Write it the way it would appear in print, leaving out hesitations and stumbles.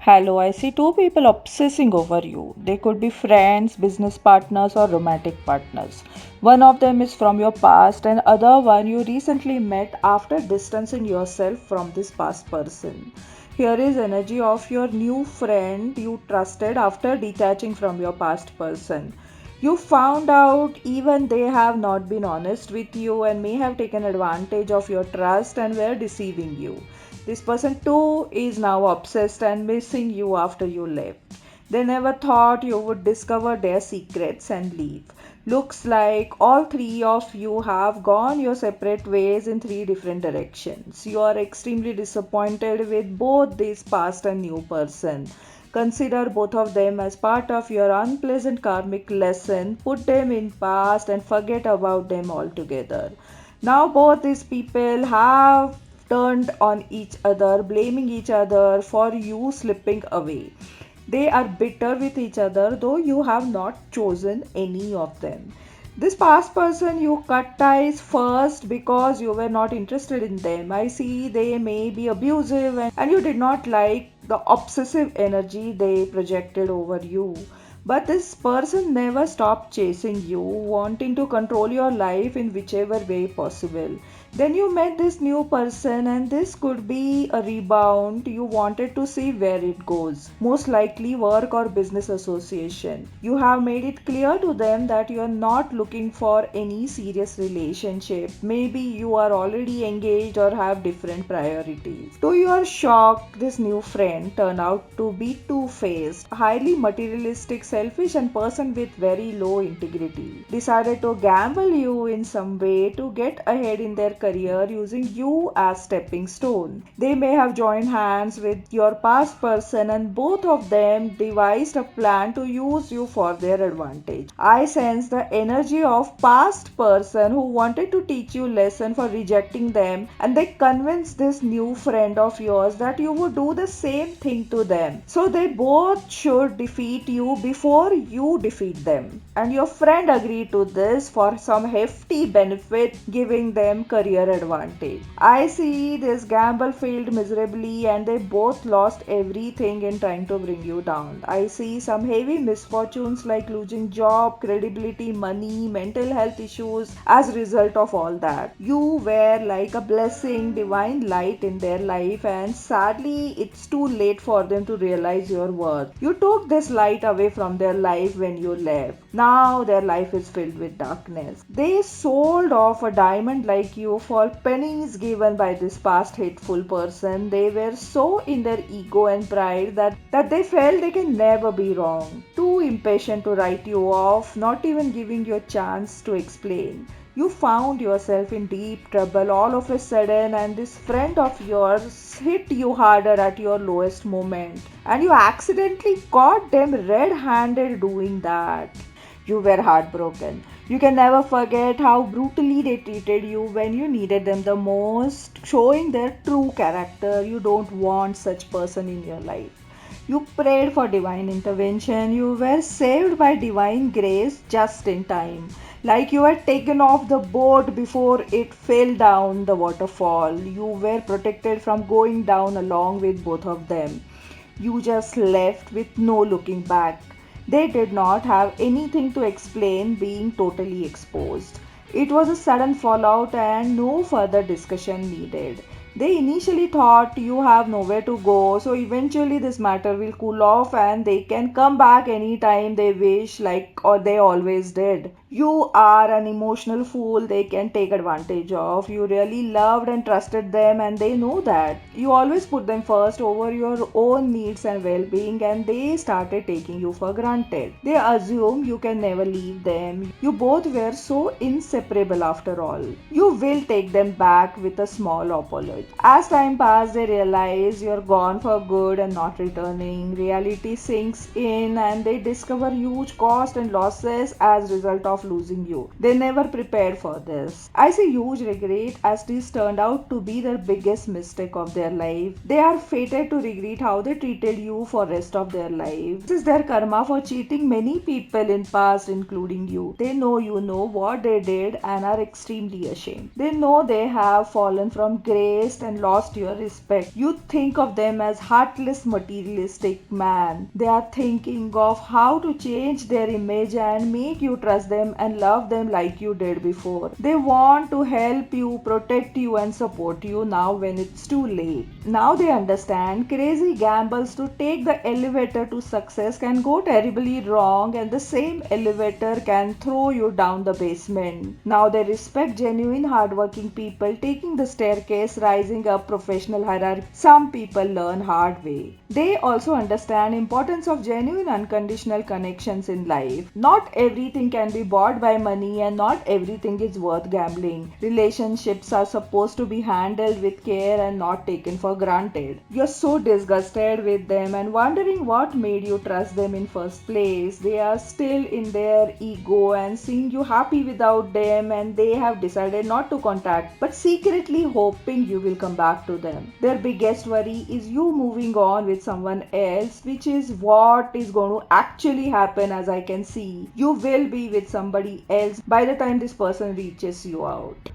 Hello, I see two people obsessing over you. They could be friends, business partners, or romantic partners. One of them is from your past, and other one you recently met after distancing yourself from this past person. Here is energy of your new friend you trusted after detaching from your past person. You found out even they have not been honest with you and may have taken advantage of your trust and were deceiving you. This person too is now obsessed and missing you after you left. They never thought you would discover their secrets and leave. Looks like all three of you have gone your separate ways in three different directions. You are extremely disappointed with both this past and new person. Consider both of them as part of your unpleasant karmic lesson. Put them in past and forget about them altogether. Now both these people have turned on each other, blaming each other for you slipping away. They are bitter with each other, though you have not chosen any of them. This past person you cut ties first because you were not interested in them. I see they may be abusive and you did not like the obsessive energy they projected over you. But this person never stopped chasing you, wanting to control your life in whichever way possible. Then you met this new person, and this could be a rebound. You wanted to see where it goes. Most likely, work or business association. You have made it clear to them that you are not looking for any serious relationship. Maybe you are already engaged or have different priorities. To your shock, this new friend turned out to be two faced, highly materialistic, selfish, and person with very low integrity. Decided to gamble you in some way to get ahead in their career using you as stepping stone. They may have joined hands with your past person and both of them devised a plan to use you for their advantage. I sense the energy of past person who wanted to teach you lesson for rejecting them, and they convinced this new friend of yours that you would do the same thing to them. So they both should defeat you before you defeat them. And your friend agreed to this for some hefty benefit, giving them career advantage. I see this gamble failed miserably and they both lost everything in trying to bring you down. I see some heavy misfortunes like losing job, credibility, money, mental health issues as a result of all that. You were like a blessing, divine light in their life, and sadly it's too late for them to realize your worth. You took this light away from their life when you left. Now their life is filled with darkness. They sold off a diamond like you for pennies given by this past hateful person. They were so in their ego and pride that they felt they can never be wrong. Too impatient to write you off, not even giving you a chance to explain. You found yourself in deep trouble all of a sudden, and this friend of yours hit you harder at your lowest moment, and you accidentally caught them red handed doing that. You were heartbroken. You can never forget how brutally they treated you when you needed them the most, showing their true character. You don't want such person in your life. You prayed for divine intervention. You were saved by divine grace just in time. Like you were taken off the boat before it fell down the waterfall. You were protected from going down along with both of them. You just left with no looking back. They did not have anything to explain being totally exposed. It was a sudden fallout and no further discussion needed. They initially thought you have nowhere to go, so eventually this matter will cool off and they can come back anytime they wish, like or they always did. You are an emotional fool they can take advantage of. You really loved and trusted them, and they know that. You always put them first over your own needs and well being, and they started taking you for granted. They assume you can never leave them. You both were so inseparable after all. You will take them back with a small apology. As time passes, they realize you're gone for good and not returning. Reality sinks in, and they discover huge cost and losses as a result of of losing you. They never prepared for this. I see huge regret as this turned out to be the biggest mistake of their life. They are fated to regret how they treated you for rest of their life. This is their karma for cheating many people in past including you. They know what they did and are extremely ashamed. They know they have fallen from grace and lost your respect. You think of them as heartless materialistic man. They are thinking of how to change their image and make you trust them and love them like you did before. They want to help you, protect you and support you now when it's too late. Now they understand crazy gambles to take the elevator to success can go terribly wrong and the same elevator can throw you down the basement. Now they respect genuine hardworking people taking the staircase rising up professional hierarchy. Some people learn hard way. They also understand importance of genuine unconditional connections in life. Not everything can be bought by money and not everything is worth gambling. Relationships are supposed to be handled with care and not taken for granted. You're so disgusted with them and wondering what made you trust them in first place. They are still in their ego and seeing you happy without them and they have decided not to contact but secretly hoping you will come back to them. Their biggest worry is you moving on with someone else, which is what is going to actually happen as I can see. You will be with somebody else by the time this person reaches you out.